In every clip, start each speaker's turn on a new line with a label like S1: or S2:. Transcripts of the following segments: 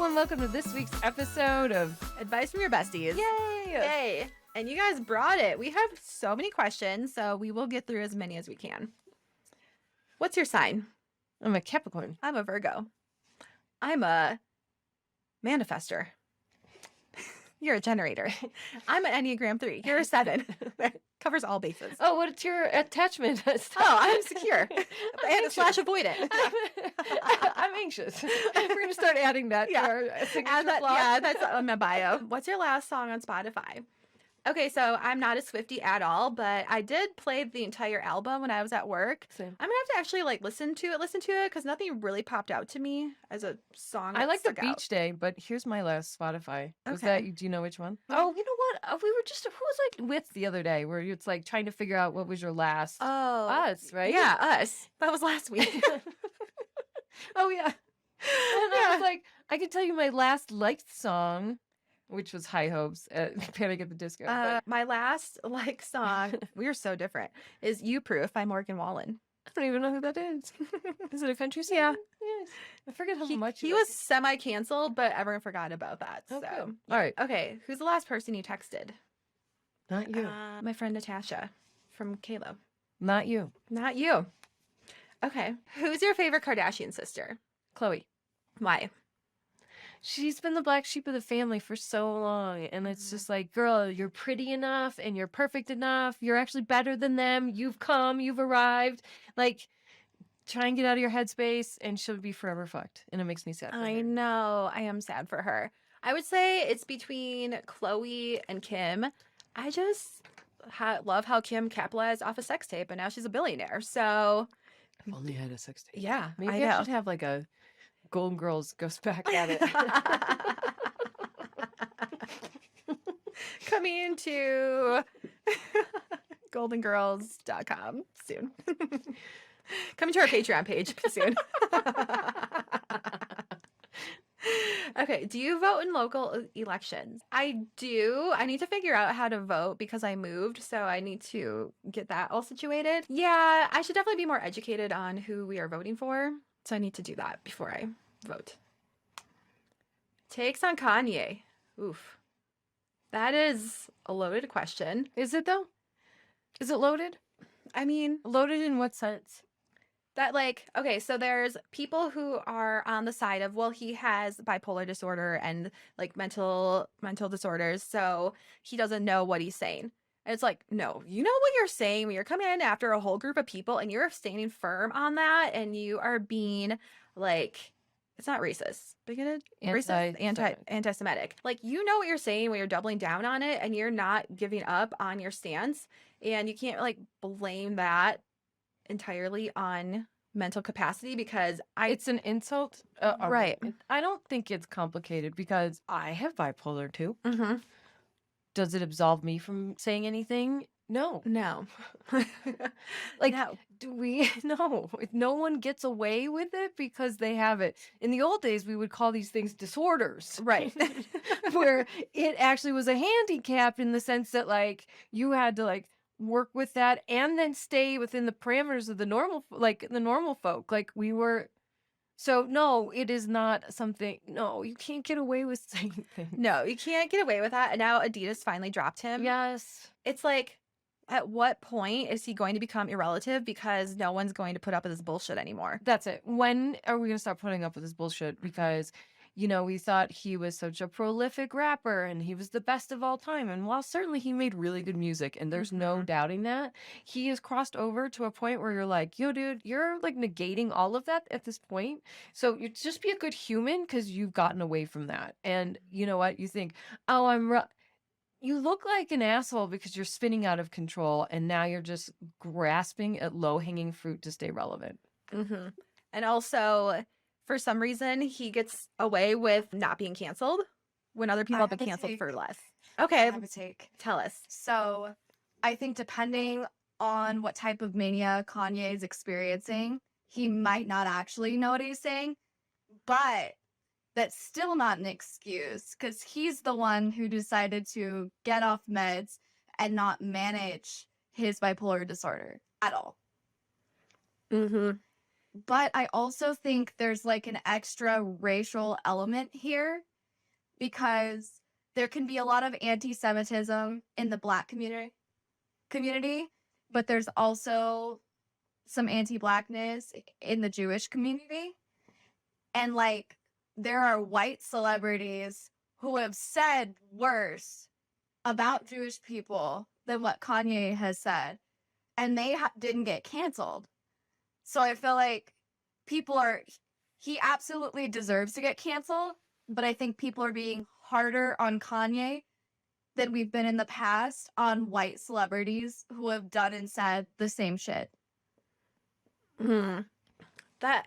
S1: and welcome to this week's episode of
S2: Advice from Your Besties.
S1: Yay!
S2: Yay! And you guys brought it. We have so many questions, so we will get through as many as we can. What's your sign?
S1: I'm a Capricorn.
S2: I'm a Virgo. I'm a manifester. You're a generator. I'm an Enneagram 3. You're a 7. Covers all bases.
S1: Oh, what's your attachment?
S2: Oh, I'm secure. And /avoidant.
S1: I'm anxious. We're going to start adding that to our signature blog.
S2: Yeah, that's on my bio. What's your last song on Spotify? Okay, so I'm not a Swiftie at all, but I did play the entire album when I was at work.
S1: Same.
S2: I'm gonna have to actually listen to it because nothing really popped out to me as a song.
S1: I like the
S2: stuck out.
S1: Beach Day, but here's my last Spotify. Was
S2: Okay.
S1: that, do you know which one? Oh, you know what? We were just, who was I with the other day where it's like trying to figure out what was your last.
S2: Oh,
S1: Us, right?
S2: Yeah, us. That was last week.
S1: Oh, yeah. And I was like, I can tell you my last liked song, which was High Hopes at Panic at the Disco. But
S2: My last song, we are so different, is "You Proof" by Morgan Wallen.
S1: I don't even know who that is. Is it a country song?
S2: Yeah.
S1: Yes. I forget how much
S2: He was semi-canceled, but everyone forgot about that.
S1: Oh,
S2: So,
S1: good. All right.
S2: okay, who's the last person you texted?
S1: Not you.
S2: My friend Natasha from Kalo.
S1: Not you.
S2: Not you. Okay, who's your favorite Kardashian sister?
S1: Chloe.
S2: Why?
S1: She's been the black sheep of the family for so long. And it's just like, girl, you're pretty enough and you're perfect enough. You're actually better than them. You've arrived. Like, try and get out of your headspace and she'll be forever fucked. And it makes me sad.
S2: I know. I am sad for her. I would say it's between Chloe and Kim. I just love how Kim capitalized off a sex tape and now she's a billionaire. So,
S1: I've only had a sex tape.
S2: yeah,
S1: Maybe
S2: I
S1: I
S2: know.
S1: should have like a Golden Girls goes back at it.
S2: Coming to goldengirls.com soon. Coming to our Patreon page soon. Okay, do you vote in local elections? I do. I need to figure out how to vote because I moved, so I need to get that all situated. Yeah, I should definitely be more educated on who we are voting for, so I need to do that before I vote. Takes on Kanye. Oof. That is a loaded question.
S1: Is it though? Is it loaded?
S2: I mean,
S1: Loaded in what sense?
S2: that okay, so there's people who are on the side of, well, he has bipolar disorder and mental disorders, so he doesn't know what he's saying. And it's like, no, you know what you're saying when you're coming in after a whole group of people and you're standing firm on that and you are being it's not racist, bigoted, racist, anti-Semitic. You know what you're saying when you're doubling down on it and you're not giving up on your stance, and you can't blame that entirely on mental capacity because
S1: It's an insult.
S2: Right.
S1: I don't think it's complicated because I have bipolar too.
S2: Mm-hmm.
S1: Does it absolve me from saying anything? No.
S2: No.
S1: No. Do we? No. No one gets away with it because they have it. In the old days, we would call these things disorders.
S2: Right.
S1: Where it actually was a handicap in the sense that you had to work with that and then stay within the parameters of the normal folk. We were. So no, it is not something. No, you can't get away with saying things.
S2: No, you can't get away with that. And now Adidas finally dropped him.
S1: Yes.
S2: It's at what point is he going to become irrelevant because no one's going to put up with this bullshit anymore?
S1: That's it. When are we going to start putting up with this bullshit? Because, we thought he was such a prolific rapper and he was the best of all time. And while certainly he made really good music and there's no doubting that, he has crossed over to a point where you're like, yo, dude, you're negating all of that at this point. So you just be a good human because you've gotten away from that. And you know what? You think, oh, you look like an asshole because you're spinning out of control and now you're just grasping at low-hanging fruit to stay relevant.
S2: Mm-hmm. And also, for some reason, he gets away with not being canceled when other people have been canceled for less. Okay,
S3: I have a take.
S2: tell us.
S3: So I think depending on what type of mania Kanye is experiencing, he might not actually know what he's saying, but that's still not an excuse because he's the one who decided to get off meds and not manage his bipolar disorder at all.
S2: Mm-hmm.
S3: But I also think there's like an extra racial element here because there can be a lot of anti-Semitism in the Black community, but there's also some anti-Blackness in the Jewish community. And like there are white celebrities who have said worse about Jewish people than what Kanye has said, and they didn't get canceled. So I feel like he absolutely deserves to get canceled, but I think people are being harder on Kanye than we've been in the past on white celebrities who have done and said the same shit.
S2: Hmm.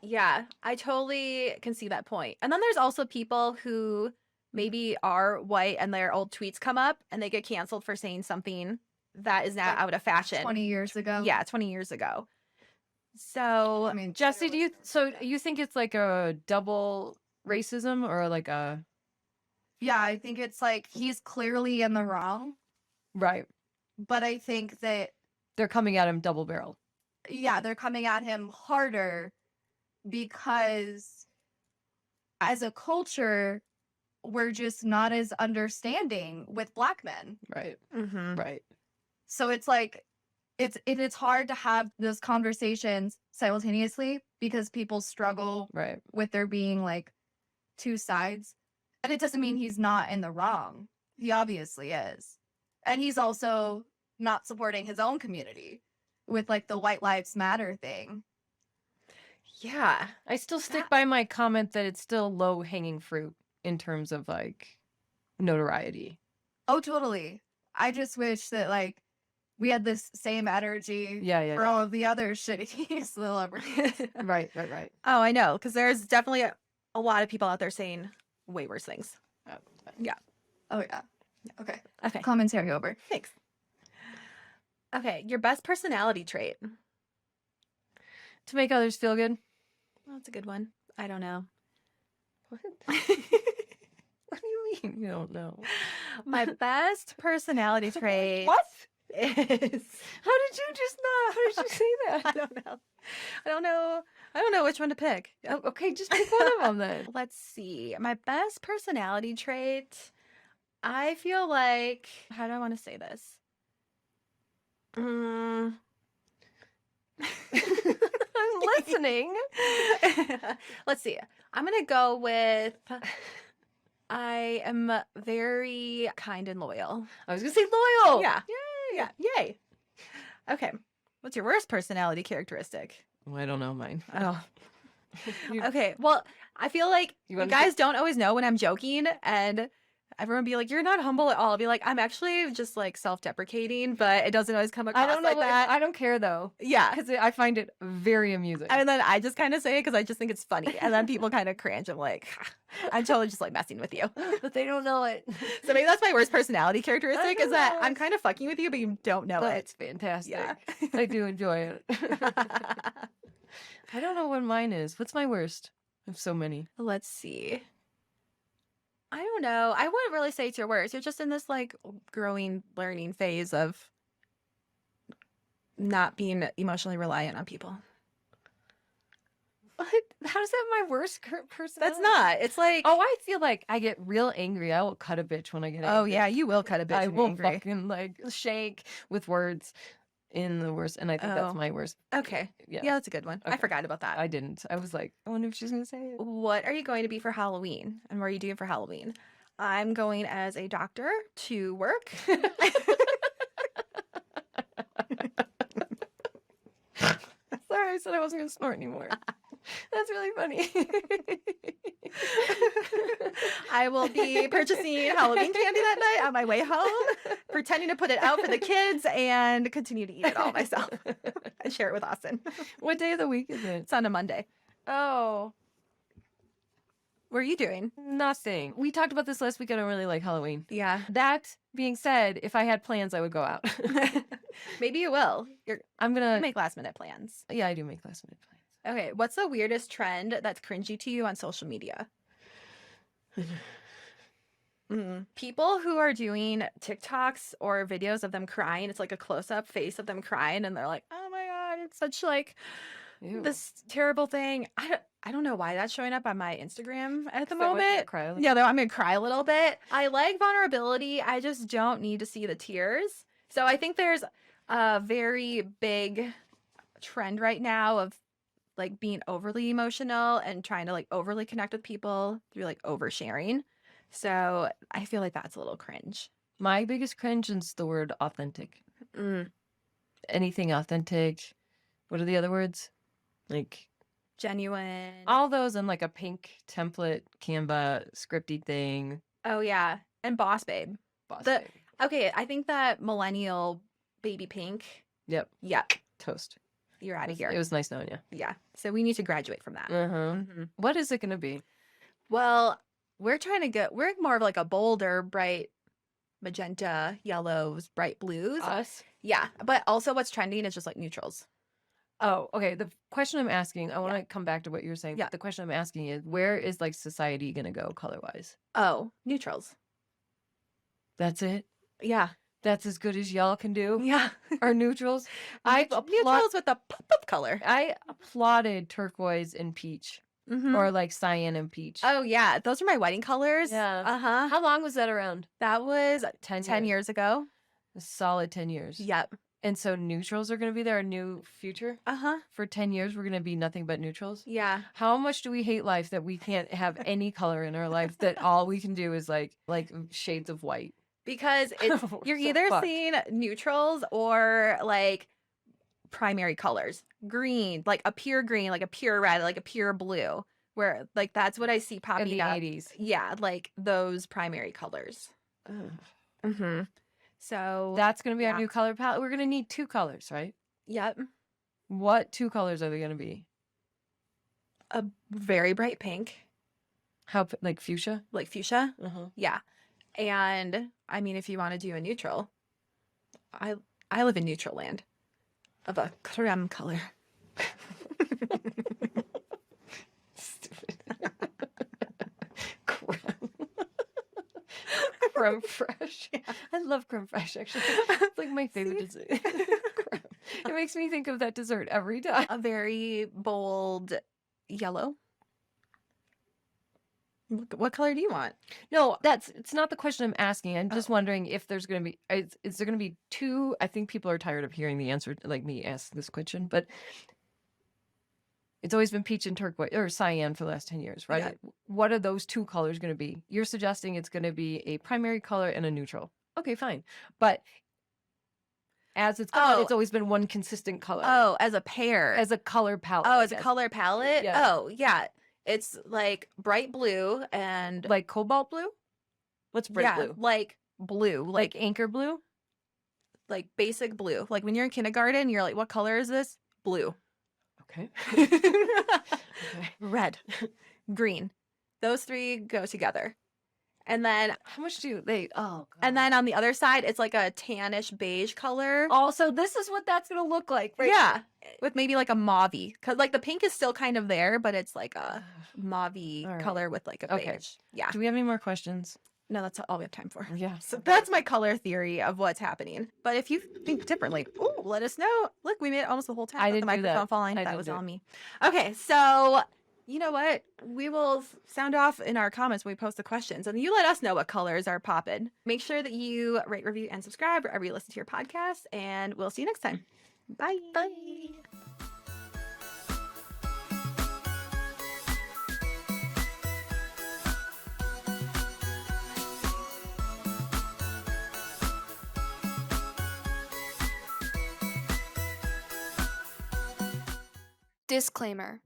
S2: Yeah, I totally can see that point. And then there's also people who maybe are white and their old tweets come up and they get canceled for saying something that is now
S3: Like
S2: out of fashion.
S3: 20 years ago.
S2: Yeah, 20 years ago. So,
S3: I mean,
S1: Jesse, you think it's like a double racism or like a
S3: yeah, I think it's like he's clearly in the wrong,
S1: right?
S3: but I think that,
S1: They're coming at him double barrel.
S3: yeah, they're coming at him harder because as a culture, we're just not as understanding with Black men.
S1: Right.
S2: mhm.
S1: Right.
S3: So it's like it's hard to have those conversations simultaneously because people struggle
S1: Right.
S3: with there being like two sides. And it doesn't mean he's not in the wrong. He obviously is. And he's also not supporting his own community with like the White Lives Matter thing.
S2: Yeah.
S1: I still stick by my comment that it's still low hanging fruit in terms of like notoriety.
S3: Oh, totally. I just wish that like we had this same energy
S1: Yeah.
S3: for all of the other shitty celebrities.
S1: Right. Right.
S2: Oh, I know, because there's definitely a lot of people out there saying way worse things.
S3: Oh, yeah. Okay.
S2: Okay,
S3: Commentary over.
S2: thanks. Okay, your best personality trait.
S1: To make others feel good.
S2: Well, that's a good one. I don't know.
S1: What? What do you mean? You don't know.
S2: My best personality trait.
S1: What?
S2: Is
S1: How did you just not? How did you say that?
S2: I don't know. I don't know which one to pick.
S1: Oh, okay, just pick one of them then.
S2: Let's see. My best personality trait. I feel like, how do I want to say this?
S1: I'm listening.
S2: Let's see. I'm going to go with I am very kind and loyal.
S1: I was gonna say loyal.
S2: Yeah. Yeah. Yay. Okay. What's your worst personality characteristic?
S1: Oh, I don't know mine.
S2: Oh.
S1: You-
S2: Okay. Well, I feel like
S1: You
S2: you
S1: wanna
S2: guys don't always know when I'm joking, and everyone be like, "You're not humble at all." I'll be like, "I'm actually just like self-deprecating," but it doesn't always come across
S1: I don't know
S2: like that.
S1: I don't care though,
S2: Yeah.
S1: because I find it very amusing.
S2: And then I just kind of say it because I just think it's funny, and then people kind of cringe. I'm like, I'm totally just like messing with you.
S1: But they don't know it.
S2: So maybe that's my worst personality characteristic is that
S1: know.
S2: I'm kind of fucking with you, but you don't know it.
S1: It's fantastic.
S2: Yeah.
S1: I do enjoy it. I don't know what mine is. What's my worst? I have so many.
S2: Let's see. I don't know. I wouldn't really say it's your worst. You're just in this like growing, learning phase of not being emotionally reliant on people.
S1: What? How's that my worst personality?
S2: That's not. It's like,
S1: Oh, I feel like I get real angry. I will cut a bitch when I get angry.
S2: oh yeah, you will cut a bitch.
S1: I
S2: when
S1: will
S2: you're angry.
S1: fucking like shake with words in the worst. And I think
S2: Oh.
S1: that's my worst.
S2: Okay.
S1: Yeah.
S2: Yeah, that's a good one. I
S1: Okay.
S2: forgot about that.
S1: I didn't. I was like, I wonder if she's going to say it.
S2: What are you going to be for Halloween? And what are you doing for Halloween? I'm going as a doctor to work.
S1: Sorry, I said I wasn't going to snort anymore. That's really funny.
S2: I will be purchasing Halloween candy that night on my way home, pretending to put it out for the kids and continue to eat it all myself and share it with Austin.
S1: What day of the week is it?
S2: It's on a Monday.
S1: Oh,
S2: What are you doing?
S1: nothing. We talked about this last week. I don't really like Halloween.
S2: Yeah.
S1: That being said, if I had plans, I would go out.
S2: Maybe you will. You
S1: I'm going to
S2: make last minute plans.
S1: Yeah, I do make last minute plans.
S2: Okay. What's the weirdest trend that's cringy to you on social media? People who are doing TikToks or videos of them crying, it's like a close up face of them crying, and they're like, oh my God, it's such like
S1: Ew.
S2: this terrible thing. I don't know why that's showing up on my Instagram at the
S1: They want you to
S2: moment.
S1: cry a little?
S2: Yeah, though I'm gonna cry a little bit. I like vulnerability. I just don't need to see the tears. So I think there's a very big trend right now of like being overly emotional and trying to like overly connect with people through like oversharing. So I feel like that's a little cringe.
S1: My biggest cringe is the word authentic. Anything authentic. What are the other words? Like
S2: Genuine.
S1: all those in like a pink template Canva scripty thing.
S2: Oh yeah. And boss babe.
S1: Boss
S2: The-
S1: babe.
S2: Okay, I think that millennial baby pink.
S1: Yep.
S2: Yep.
S1: Toast.
S2: You're out
S1: It
S2: of
S1: was,
S2: here.
S1: it was nice knowing you.
S2: Yeah. So we need to graduate from that.
S1: Uh-huh. What is it going to be?
S2: Well, we're more of like a bolder, bright magenta, yellows, bright blues.
S1: Us?
S2: Yeah. But also what's trending is just like neutrals.
S1: Oh, okay. The question I'm asking, I want to come back to what you were saying.
S2: Yeah.
S1: But the question I'm asking is, where is like society going to go color-wise?
S2: Oh, neutrals.
S1: That's it?
S2: Yeah.
S1: That's as good as y'all can do?
S2: Yeah.
S1: Are neutrals?
S2: Neutrals with a pop-up color.
S1: I applauded turquoise and peach.
S2: Mhm.
S1: Or like cyan and peach.
S2: Oh, yeah. Those are my wedding colors.
S1: Yeah.
S2: Uh-huh.
S1: How long was that around?
S2: That was
S1: 10
S2: years ago.
S1: A solid 10 years.
S2: Yep.
S1: And so neutrals are going to be there, a new future?
S2: Uh-huh.
S1: For 10 years, we're going to be nothing but neutrals?
S2: Yeah.
S1: How much do we hate life that we can't have any color in our life, that all we can do is like shades of white?
S2: Because it's
S1: We're
S2: you're
S1: so
S2: either
S1: fucked.
S2: seeing neutrals or like primary colors. Green, like a pure green, like a pure red, like a pure blue. Where like that's what I see
S1: In
S2: popping
S1: the
S2: up.
S1: 80s.
S2: Yeah, like those primary colors. Mm-hmm. So
S1: That's going to be
S2: yeah.
S1: our new color palette. We're going to need 2 colors, right?
S2: Yep.
S1: What 2 colors are they going to be?
S2: A very bright pink,
S1: How, like fuchsia?
S2: like fuchsia.
S1: Uh-huh.
S2: Yeah. And I mean, if you want to do a neutral, I live in neutral land of a creme color.
S1: Stupid. Creme fraiche. I love creme fraiche, actually. It's like my favorite dessert. Creme. It makes me think of that dessert every time.
S2: A very bold yellow. What color do you want?
S1: No, it's not the question I'm asking. I'm just wondering if there's going to be, is there going to be 2? I think people are tired of hearing the answer, like me ask this question, but it's always been peach and turquoise or cyan for the last 10 years, right?
S2: Yeah.
S1: What are those 2 colors going to be? You're suggesting it's going to be a primary color and a neutral. Okay, fine. But as it's gone, it's always been one consistent color.
S2: Oh, as a pair.
S1: As a color palette.
S2: Oh,
S1: I
S2: as a
S1: guess.
S2: color palette?
S1: Yeah.
S2: Oh, yeah. It's like bright blue and
S1: Like cobalt blue? What's bright blue?
S2: like blue,
S1: Like anchor blue?
S2: like basic blue. Like when you're in kindergarten, you're like, what color is this? Blue.
S1: Okay.
S2: Red. Green. Those 3 go together. And then
S1: How much do they? Oh, God.
S2: and then on the other side, it's like a tannish beige color.
S1: Also, this is what that's going to look like. Right?
S2: Yeah. With maybe like a mauve-y. Because like the pink is still kind of there, but it's like a mauve-y
S1: All right.
S2: color with like a
S1: Okay.
S2: beige. Yeah.
S1: Do we have any more questions?
S2: No, that's all we have time for.
S1: Yeah.
S2: So that's my color theory of what's happening. But if you think differently, let us know. Look, we made it almost the whole time.
S1: I
S2: without
S1: didn't
S2: the
S1: do
S2: microphone
S1: that.
S2: falling.
S1: I
S2: That
S1: didn't
S2: was
S1: do
S2: all
S1: it.
S2: me. Okay, so you know what? We will sound off in our comments when we post the questions, and you let us know what colors are popping. Make sure that you rate, review, and subscribe wherever you listen to your podcast, and we'll see you next time. Bye.
S1: Bye.
S4: Disclaimer.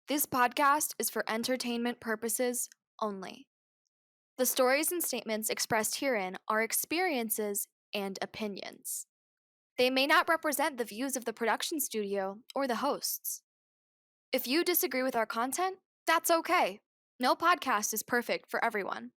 S4: This podcast is for entertainment purposes only. The stories and statements expressed herein are experiences and opinions. They may not represent the views of the production studio or the hosts. If you disagree with our content, that's okay. No podcast is perfect for everyone.